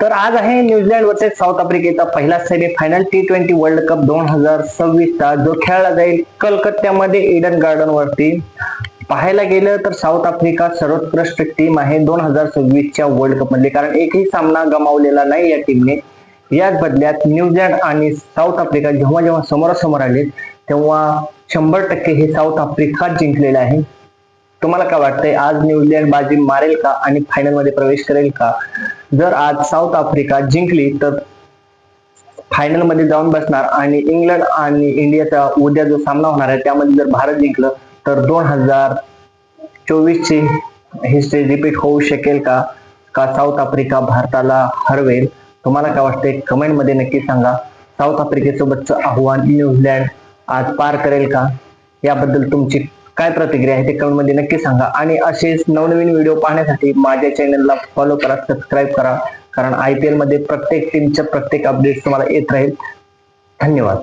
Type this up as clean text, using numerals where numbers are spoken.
तर आज आहे न्यूझीलंड वर्सेस साऊथ आफ्रिकेचा पहिला सेमीफायनल T20 वर्ल्ड कप 2026 चा, जो खेळला जाईल कलकत्त्यामध्ये ईडन गार्डन वरती. पाहायला गेलं तर साऊथ आफ्रिका सर्वोत्कृष्ट टीम आहे 2026 च्या वर्ल्ड कप मध्ये, कारण एकही सामना गमावलेला नाही या टीमने. याच बदल्यात न्यूझीलंड आणि साऊथ आफ्रिका जेव्हा जेव्हा समोरासमोर आले तेव्हा 100% हे साऊथ आफ्रिका जिंकलेले आहे. तुम्हाला काय वाटतंय, आज न्यूझीलंड बाजी मारेल का आणि फायनल मध्ये प्रवेश करेल का? जर आज साऊथ आफ्रिका जिंकली तर फायनल मध्ये जाऊन बसणार आणि इंग्लंड आणि इंडियाचा उद्या जो सामना होणार आहे त्यामध्ये जर भारत जिंकलं तर 2024 ची हिस्ट्री रिपीट होऊ शकेल का? का साऊथ आफ्रिका भारताला हरवेल? तुम्हाला काय वाटतंय कमेंट मध्ये नक्की सांगा. साऊथ आफ्रिकेसोबतचं आव्हान न्यूझीलंड आज पार करेल का? याबद्दल तुमची काय प्रतिक्रिया आहे ते कमेंट मध्ये नक्की सांगा. आणि असेच नवनवीन व्हिडिओ पाहण्यासाठी माझ्या चॅनलला फॉलो करा, सबस्क्राईब करा, कारण IPL मध्ये प्रत्येक टीमचे प्रत्येक अपडेट तुम्हाला येत राहील. धन्यवाद.